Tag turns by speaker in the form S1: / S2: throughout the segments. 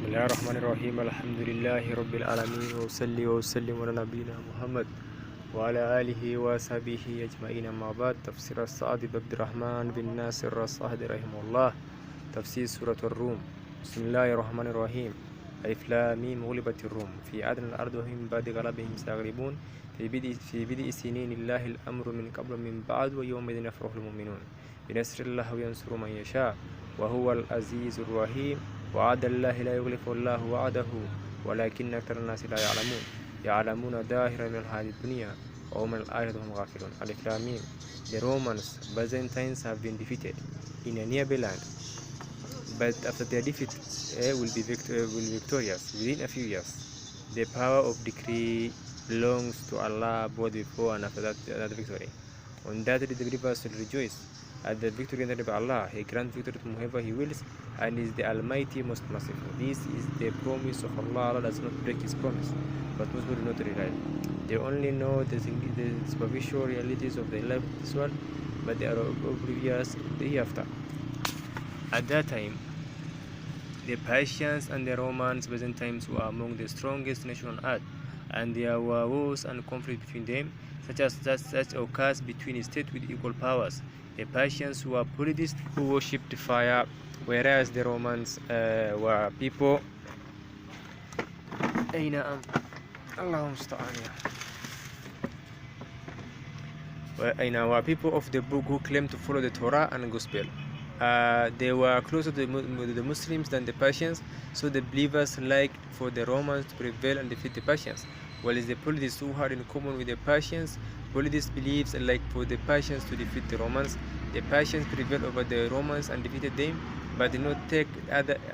S1: بسم الله الرحمن الرحيم الحمد لله رب العالمين وصلي وسلم على نبينا محمد وعلى آله وصحبه أجمعين. أما بعد، تفسير السعدي عبد الرحمن بن ناصر الصادي رحمه الله. تفسير سورة الروم. بسم الله الرحمن الرحيم. ألف لام ميم. غلبت الروم في أدنى الأرض وهم بعد غلبهم سيغلبون في بدء سنين الله الأمر من قبل من بعد ويومئذ يفرح المؤمنون بنصر الله وينصر من يشاء وهو العزيز الرحيم. وعد الله لا يخلف الله وعده ولكن أكثر الناس لا يعلمون ظاهرا من الحياة الدنيا وهم الآخرة هم غافلون. Alif Lam Mim. The Romans, Byzantines, have been defeated in a nearby land, but after their defeat will be victorious within a few years. The power of decree belongs to Allah both before and after that victory. On that day the believers will rejoice at the victory granted by Allah. He grants victory to whoever He wills and is the Almighty, most merciful. This is the promise of Allah. Allah does not break His promise, but most people do not realize. They only know the superficial realities of the life of this world, but they are oblivious of the hereafter. At that time, the Persians and the Romans, Byzantines, were among the strongest nations on earth, and there were wars and conflict between them, such occurs between states with equal powers. The Persians were polytheists who worshipped fire, whereas the Romans were people were people of the book who claimed to follow the Torah and Gospel. They were closer to the Muslims than the Persians, so the believers liked for the Romans to prevail and defeat the Persians. While the polytheists who had in common with the Persians, polytheists believes like for the Persians to defeat the Romans. The Persians prevailed over the Romans and defeated them, but did not take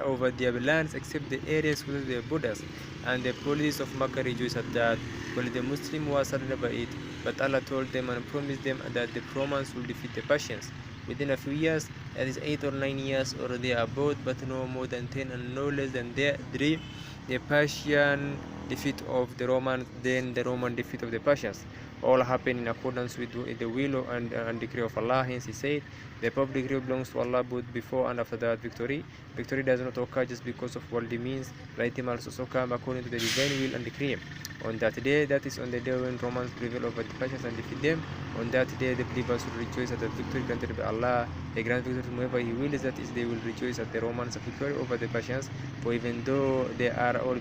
S1: over their lands except the areas close to their borders. And the polytheists of Makkah rejoiced at that, while the Muslims were saddened by it. But Allah told them and promised them that the Romans will defeat the Persians within a few years, that is 8 or 9 years or thereabout, but no more than 10 and no less than 3. The Persian defeat of the Romans, then the Roman defeat of the Persians. All happened in accordance with the will and decree of Allah. Hence He said, the public decree belongs to Allah both before and after that victory. Victory does not occur just because of worldly means, but it must also come according to the divine will and decree. On that day, that is on the day when Romans prevail over the Persians and defeat them, on that day the believers will rejoice at the victory granted by Allah. He grants victory to whoever He wills, that is, they will rejoice at the Romans' victory over the Persians. For even though they are all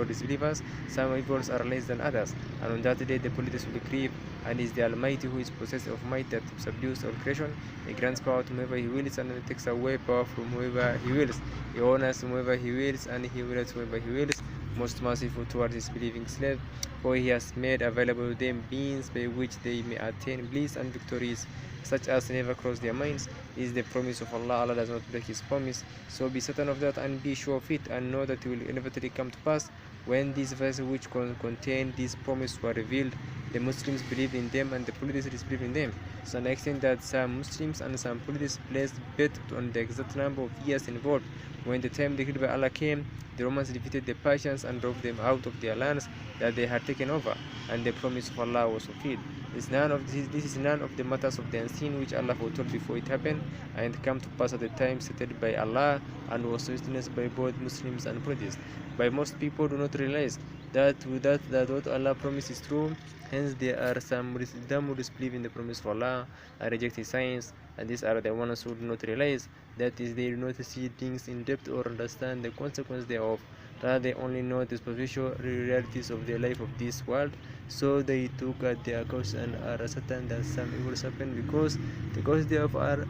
S1: disbelievers, some evils are less than others. And on that day the polytheists will grieve, and is the Almighty who is possessed of might that subdues all creation. He grants power to whoever He wills and takes away power from whoever He wills. He honors whoever He wills and He wills whoever He wills. Most merciful towards His believing slaves, for He has made available to them means by which they may attain bliss and victories such as never cross their minds. This is the promise of Allah. Allah does not break His promise, so be certain of that and be sure of it, and know that it will inevitably come to pass. When these verses which contain this promise were revealed, the Muslims believed in them and the polytheists disbelieved in them, so an extent that some Muslims and some polytheists placed bet on the exact number of years involved. When the time decreed by Allah came, the Romans defeated the Persians and drove them out of their lands that they had taken over, and the promise of Allah was fulfilled. This is none of the matters of the unseen which Allah foretold before it happened, and it came to pass at the time stated by Allah, and was witnessed by both Muslims and polytheists. But most people do not realize that what Allah promised is true. Hence there are some who disbelieve in the promise of Allah and reject His signs, and these are the ones who do not realize, that is, they do not see things in depth or understand the consequence thereof. Rather, they only know the superficial realities of the life of this world. So they took at their cause and are certain that some evils happen because the causes thereof are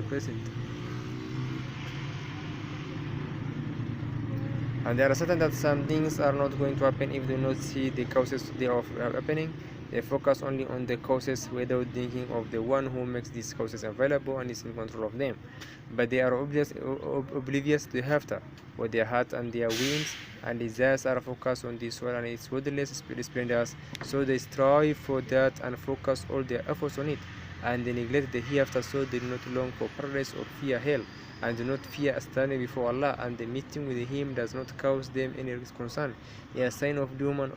S1: present. And they are certain that some things are not going to happen if they do not see the causes thereof happening. They focus only on the causes without thinking of the one who makes these causes available and is in control of them. But they are oblivious to the hereafter, for their hearts and their whims and desires are focused on this world and its worldly splendors. So they strive for that and focus all their efforts on it, and they neglect the hereafter, so they do not long for paradise or fear hell. and do not fear standing before Allah, and the meeting with Him does not cause them any concern. A sign of doom and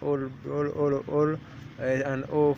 S1: and of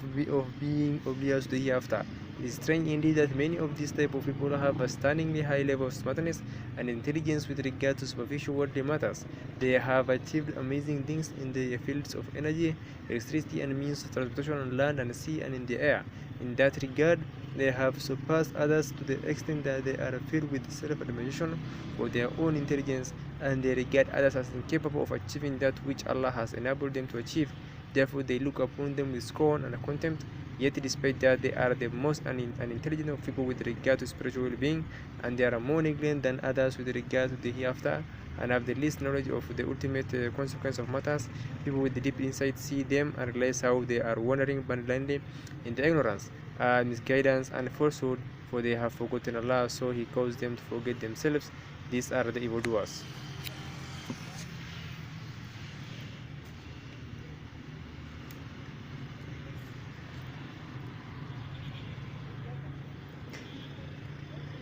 S1: being oblivious to the hereafter. It is strange indeed that many of these type of people have a stunningly high level of smartness and intelligence with regard to superficial worldly matters. They have achieved amazing things in the fields of energy, electricity, and means of transportation on land and sea and in the air. In that regard, they have surpassed others to the extent that they are filled with self-admiration for their own intelligence, and they regard others as incapable of achieving that which Allah has enabled them to achieve. Therefore, they look upon them with scorn and contempt. Yet, despite that, they are the most unintelligent of people with regard to spiritual well-being, and they are more negligent than others with regard to the hereafter, and have the least knowledge of the ultimate consequence of matters. People with the deep insight see them and realize how they are wandering blindly in the ignorance, misguidance, and falsehood, for they have forgotten Allah, so He caused them to forget themselves. These are the evildoers.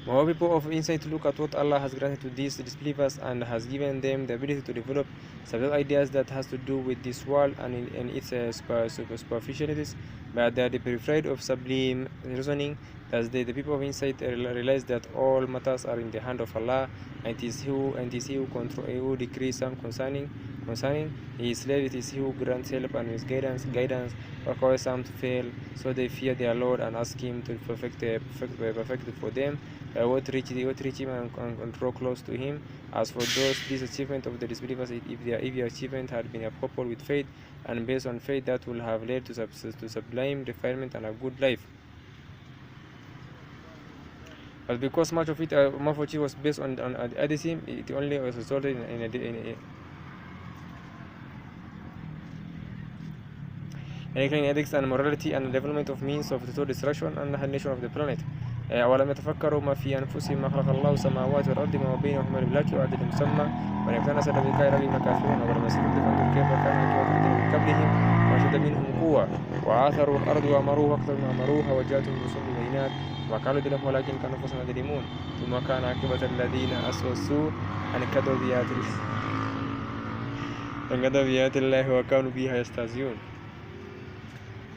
S1: More people of insight look at what Allah has granted to these disbelievers and has given them the ability to develop several ideas that has to do with this world and its superficialities, but they are deprived of sublime reasoning. Thus, the people of insight realize that all matters are in the hand of Allah, and it is He who decrees some concerning His slave. It is He who grants help and guidance, or causes some to fail. So they fear their Lord and ask Him to perfect it for them. What reach Him and draw close to Him. As for this achievement of the disbelievers, if their achievement had been coupled with faith and based on faith, that will have led to sublime refinement and a good life. But because much of it was based on atheism, it only resulted in ethics and morality and development of means of total destruction and annihilation of the planet. أولم يتفكروا ما في أنفسهم ما خلق الله السماوات والأرض وما بينهما بالحق وأجل مسمى وإن كان سبب الكائن لهم كافرون ولم يستطيعوا فانظر كيف كان عاقبة الذين من قبلهم وأشد منهم قوة وآثروا الأرض وأمروها أكثر مما أمروها وجاءتهم رسل بالبينات وما كانوا لهم ولكن كانوا أنفسهم يظلمون ثم كان عاقبة الذين أسوأوا السوء أن كذبوا بآيات الله وكانوا بها يستهزئون.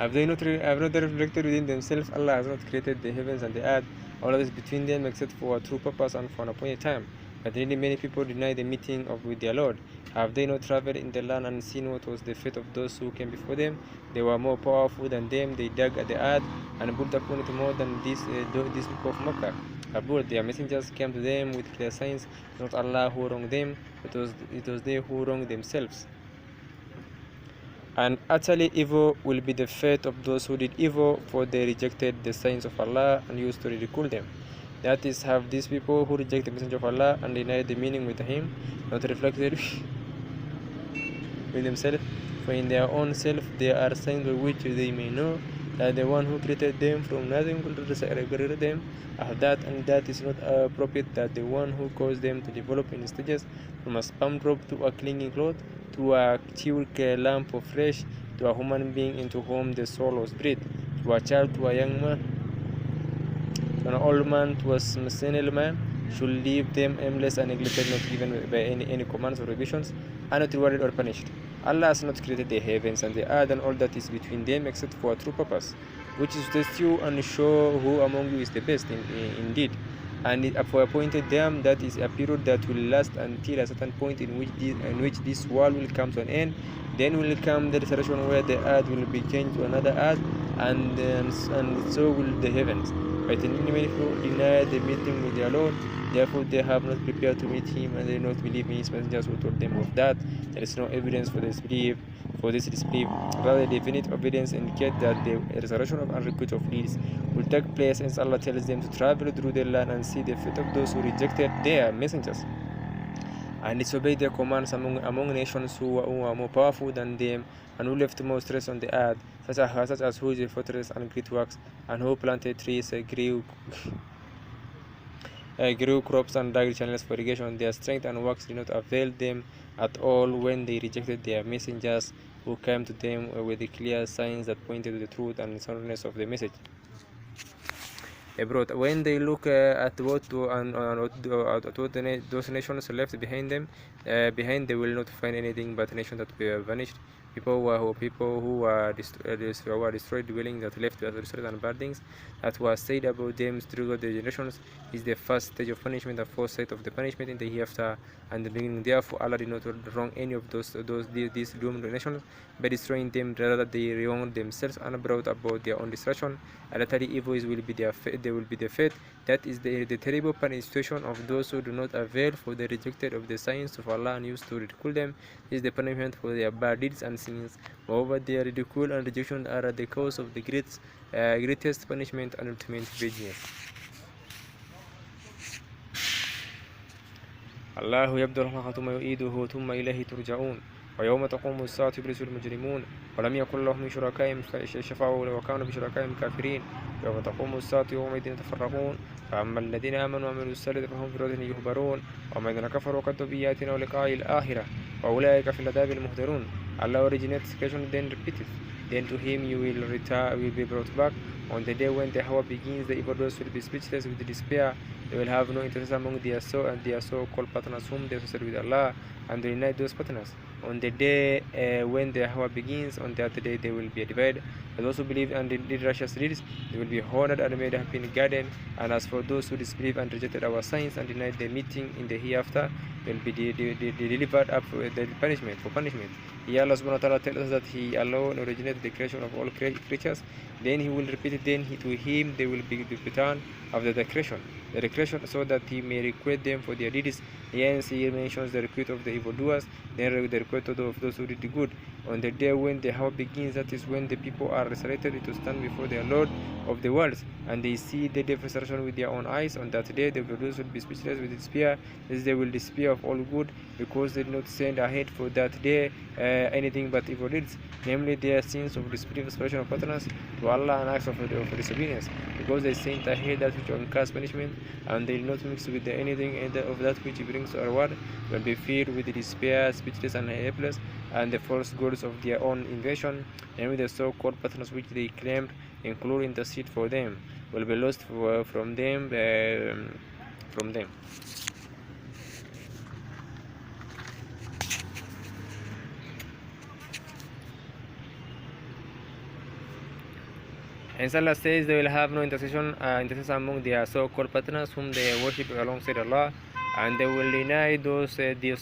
S1: Have not reflected within themselves? Allah has not created the heavens and the earth, all that is between them, except for a true purpose and for an appointed time. But really many people deny the meeting with their Lord. Have they not traveled in the land and seen what was the fate of those who came before them? They were more powerful than them. They dug at the earth and built upon it more than these people of Makkah. Abroad, their messengers came to them with clear signs. Not Allah who wronged them, it was they who wronged themselves. And utterly evil will be the fate of those who did evil, for they rejected the signs of Allah and used to ridicule them. That is, have these people who reject the messenger of Allah and deny the meaning with Him not reflected with themselves? For in their own self there are signs by which they may know that the one who created them from nothing will regret them of that, and that is not appropriate that the one who caused them to develop in stages from a sperm drop to a clinging cloth to a chewed lump of flesh to a human being into whom the soul was breathed, to a child, to a young man, to an old man, to a senile man, should leave them aimless and neglected, not given by any commands or prohibitions, and not rewarded or punished. Allah has not created the heavens and the earth and all that is between them except for a true purpose, which is to test you and show who among you is the best indeed. And it appointed them that is a period that will last until a certain point in which this world will come to an end. Then will come the resurrection where the earth will be changed to another earth, and so will the heavens. But many people deny the meeting with their Lord. Therefore they have not prepared to meet Him, and they do not believe in His messengers who told them of that. There is no evidence for this disbelief. Rather, definite evidence indicates that the resurrection of unrequited of deeds will take place, as Allah tells them to travel through the land and see the fate of those who rejected their messengers and disobeyed their commands among nations who are more powerful than them, and who left more stress on the earth, such as who is a fortress and great works, and who planted trees, grew crops and dug channels for irrigation. Their strength and works did not avail them at all when they rejected their messengers who came to them with the clear signs that pointed to the truth and soundness of the message. brought. When they look at what those nations left behind them, they will not find anything but nations that were vanished. People who were destroyed, dwelling that left destroyed and bad things that was said about them throughout the generations is the first stage of punishment, the first side of the punishment in the hereafter and the beginning. Therefore, Allah did not wrong any of these doomed nations by destroying them. Rather, they wronged themselves and brought about their own destruction. Latter evils will be their fate. They will be the fate. That is the terrible punishment of those who do not avail for the rejected of the signs of Allah and used to ridicule them. This is the punishment for their bad deeds and sins. Moreover, their ridicule and rejection are the cause of the greatest punishment and ultimate vengeance. الله يبدأ الخلق ثم يعيده ثم إليه ترجعون ويوم تقوم الساعة يبرز المجرمون ولم يكن لهم من شركائهم شفعوا وكانوا بشركائهم كافرين يوم تقوم الساعة يومئذ يتفرقون فأما الذين آمنوا وعملوا الصالحات فهم في روضة يهبرون وأما الذين كفروا وكذبوا بآياتنا ولقاء الآخرة فأولئك في العذاب المهدرون. Allah originates creation then repeated. Then to him you will be brought back. On the day when the hour begins, the evildoers will be speechless with despair. They will have no interest among their so-called partners whom they associate with Allah, and they deny those partners. On the day when the hour begins, on that day they will be divided. And those who believe and did righteous deeds, they will be honored and made happy in the garden. And as for those who disbelieved and rejected our signs and denied the meeting in the hereafter, they will be delivered up for the punishment. Here Allah subhanahu wa ta'ala tells us that He alone originated the creation of all creatures. Then He will repeat it. Then to Him they will be returned after the creation, so that He may requite them for their deeds. Hence He mentions the requite of the evildoers, then the requite of those who did the good. On the day when the hour begins, that is when the people are resurrected to stand before their Lord of the worlds, and they see the day of resurrection with their own eyes. On that day the evildoers will be speechless with despair, as they will despair of all good, because they did not send ahead for that day anything but evil deeds, namely their sins of disbelief, separation of partners to Allah, and acts of disobedience, because they sent ahead that which incurs punishment, and they will not mix with anything of that which brings a reward. Will be filled with despair, speechless and helpless, and the false gods of their own invention, namely the so-called partners which they claimed include intercede for them, will be lost from them. Hence Allah says they will have no intercession among their so-called partners whom they worship alongside Allah, and they will deny those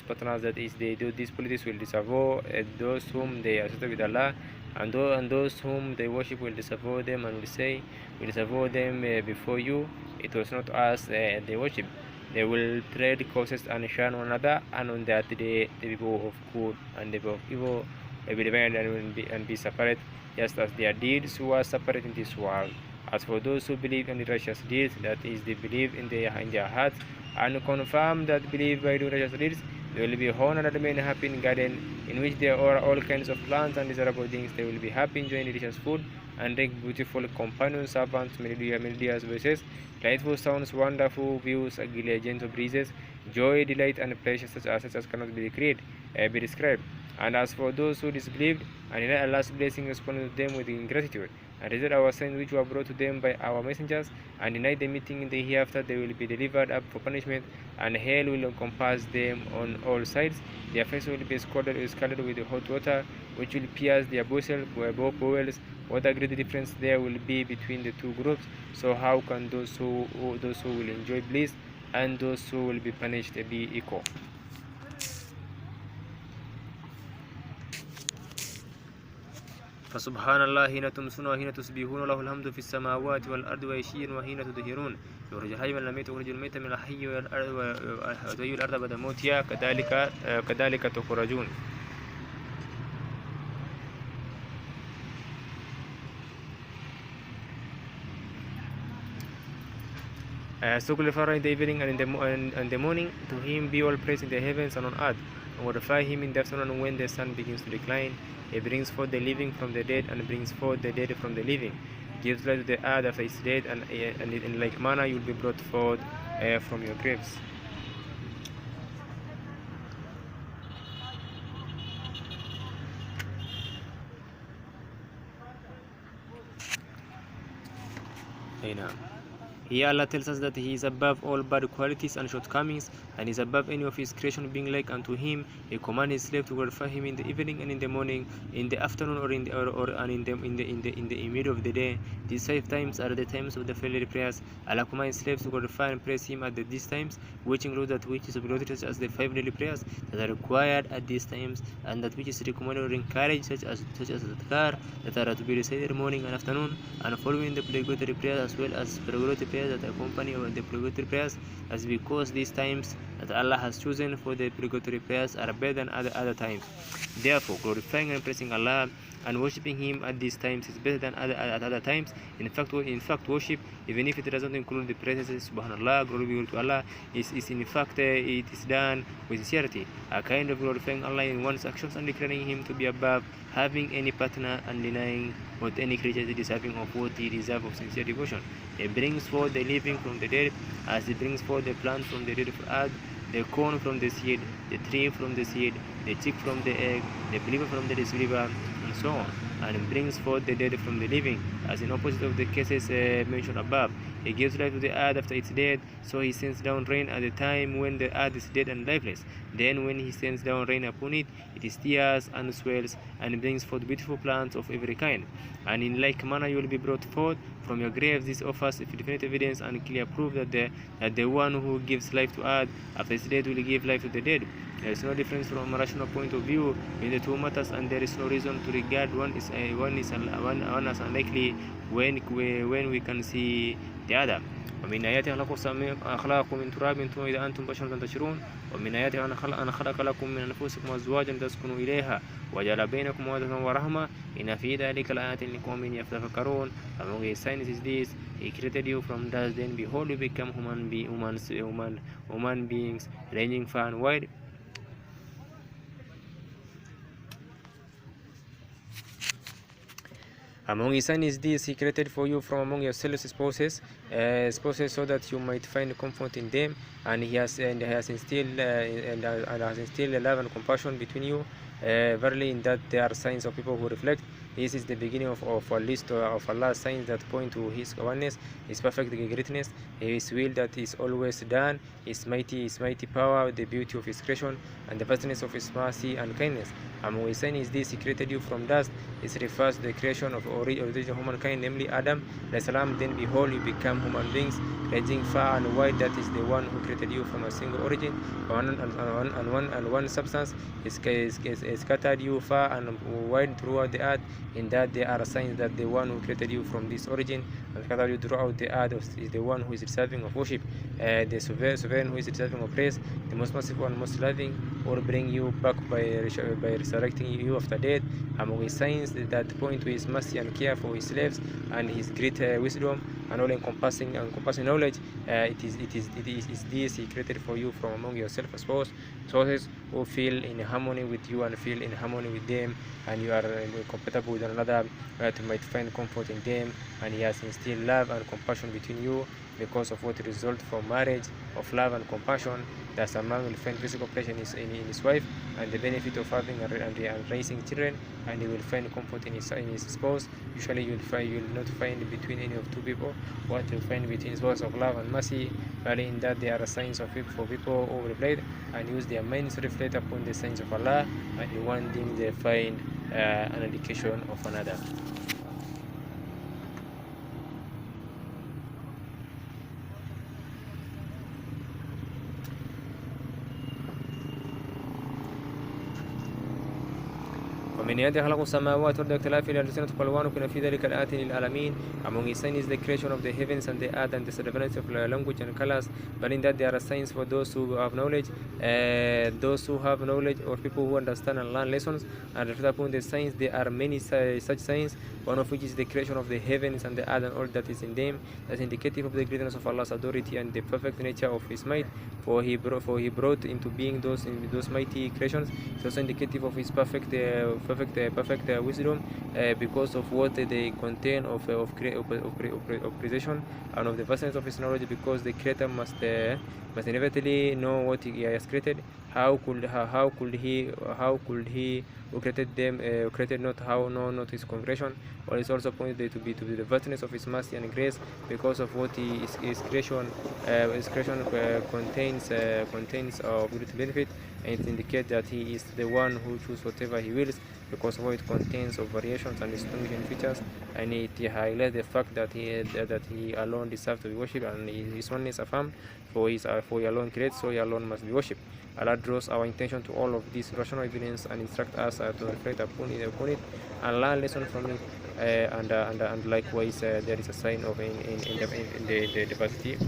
S1: partners, that is, they do these politics will disavow those whom they associate with Allah, and those whom they worship will disavow them, and will say, we disavow them before you. It was not us they worship. They will trade causes and shun one another, and on that day the people of good and the people of evil will be divided and be separate, just as their deeds were separate in this world. As for those who believe in the righteous deeds, that is, they believe in their hearts and confirm that belief by doing righteous deeds, they will be honored and remain happy in garden, in which there are all kinds of plants and desirable things. They will be happy enjoying delicious food and drink beautiful companion servants, melodious voices, delightful sounds, wonderful views, gentle breezes, joy, delight, and pleasure such as cannot be described. And as for those who disbelieved and denied Allah's blessing, responded to them with ingratitude, and rejected our signs which were brought to them by our messengers, and denied the meeting in the hereafter, they will be delivered up for punishment, and hell will encompass them on all sides. Their faces will be scalded with hot water, which will pierce their bowels. What a great difference there will be between the two groups. So how can those who will enjoy bliss and those who will be punished be equal? فسبحان الله حين تمسون وحين تصبحون له الحمد في السماوات والأرض وعشيا وحين تظهرون يخرج الحي من الميت ويخرج الميت من الحي وتحيي الأرض بعد موتها كذلك تخرجون. So glorify in the evening and in the morning. To him be all praise in the heavens and on earth, and glorify him in the afternoon when the sun begins to decline. He brings forth the living from the dead and brings forth the dead from the living. He gives life to the earth after its dead, and in like manner you will be brought forth from your graves. Hey now. Here Allah tells us that He is above all bad qualities and shortcomings, and is above any of His creation being like unto Him. He commands His slave to glorify Him in the evening and in the morning, in the afternoon or in the middle of the day. These 5 times are the times of the daily prayers. Allah commands slaves to glorify and praise Him at these times, which include that which is obligatory, such as the 5 daily prayers that are required at these times, and that which is recommended or encouraged, such as the adhkar that are to be recited morning and afternoon, and following the obligatory prayers as well as prerogative prayers that accompany the obligatory prayers, as because these times that Allah has chosen for the obligatory prayers are better than other times. Therefore, glorifying and praising Allah and worshipping Him at these times is better than at other times. In fact, worship, even if it doesn't include the praises, Subhanallah, glory be to Allah, is in fact it is done with sincerity, a kind of glorifying Allah in one's actions and declaring Him to be above having any partner and denying what any creature is deserving of what he deserves of sincere devotion. It brings forth the living from the dead, as it brings forth the plant from the dead of earth, the corn from the seed, the tree from the seed, the chick from the egg, the believer from the disbeliever, and so on. And it brings forth the dead from the living, as in opposite of the cases mentioned above. He gives life to the earth after it's dead, so He sends down rain at the time when the earth is dead and lifeless. Then when He sends down rain upon it, it is tears and swells, and brings forth beautiful plants of every kind. And in like manner you will be brought forth from your graves. This offers definite evidence and clear proof that the one who gives life to earth after its dead will give life to the dead. There is no difference from a rational point of view in the two matters, and there is no reason to regard one as unlikely when we can see the other. ومن آياته أخلقكم من تراب ثم إذا أنتم بشر تنتشرون ومن آياته أن خلق لكم من أنفسكم أزواجا تسكنوا إليها وجعل بينكم مودة ورحمة إن في ذلك لآيات لقوم يتفكرون. Among His signs is this: He created you from dust, then behold you become human beings, ranging far and wide. Among His signs is this: He created for you from among yourselves spouses, so that you might find comfort in them, and He has instilled love and compassion between you. Verily, in that there are signs of people who reflect. This is the beginning of a list of Allah's signs that point to His oneness, His perfect greatness, His will that is always done, His mighty power, the beauty of His creation, and the vastness of His mercy and kindness. Among His signs is this: He created you from dust. This refers to the creation of original humankind, namely Adam. Then behold, you become human beings, ranging far and wide. That is the one who created you from a single origin, one substance. He scattered you far and wide throughout the earth. In that there are signs that the one who created you from this origin and scattered you throughout the earth is the one who is deserving of worship, the sovereign who is deserving of praise, the most merciful and most loving, or bring you back by resurrecting you after death. Among His signs that point to His mercy and care for His slaves, and His great wisdom and all-encompassing knowledge, it is this He created for you from among yourself sources who feel in harmony with you and feel in harmony with them, and you are compatible with one another, that you might find comfort in them. And He has instilled love and compassion between you because of what results from marriage of love and compassion. Thus a man will find physical pleasure in his wife, and the benefit of having and raising children, and he will find comfort in his spouse. Usually you will not find between any of two people what you find between spouse of love and mercy. But in that there are signs of it for people who reflect and use their minds to reflect upon the signs of Allah, and in one thing they find an indication of another. ومن آياته خلق السماوات والأرض واختلاف الألسنة والألوان إن في ذلك لآيات للعالمين. Among His signs is the creation of the heavens and the earth and the severity of language and colors. But in that there are signs for those who have knowledge, or people who understand and learn lessons and reflect upon the signs. There are many such signs, one of which is the creation of the heavens and the earth and all that is in them. That's indicative of the greatness of Allah's authority and the perfect nature of His might. For He brought into being those mighty creations. It's also indicative of His perfect wisdom, because of what they contain of precision, and of the vastness of His knowledge, because the Creator must must inevitably know what he has created. How could he who created them created not how no not his congregation, or is also pointed to be the vastness of his mercy and grace because of what his creation contains of great benefit, and it indicates that he is the one who chooses whatever he wills because of what it contains of variations and distinguishing features, and it highlights the fact that he alone deserves to be worshipped, and his oneness affirmed, for he alone creates, so he alone must be worshipped. Allah draws our attention to all of this rational evidence and instructs us to reflect upon it and learn lessons from it. And likewise, there is a sign of the diversity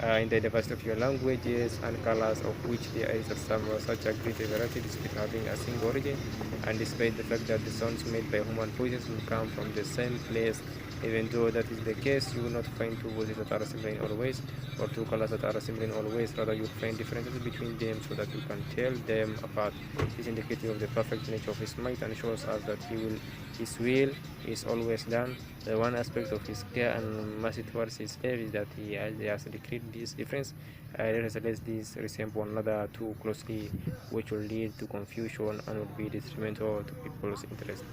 S1: in the diversity of your languages and colors, of which there is such a great variety despite having a single origin, and despite the fact that the sounds made by human voices will come from the same place. Even though that is the case, you will not find two voices that are similar in all ways, or two colors that are similar in all ways. Rather, you will find differences between them so that you can tell them apart. This is indicative of the perfect nature of His might and shows us that His will is always done. The one aspect of His care and mercy towards His slave is that He has decreed this difference. Nevertheless, these resemble one another too closely, which will lead to confusion and will be detrimental to people's interest.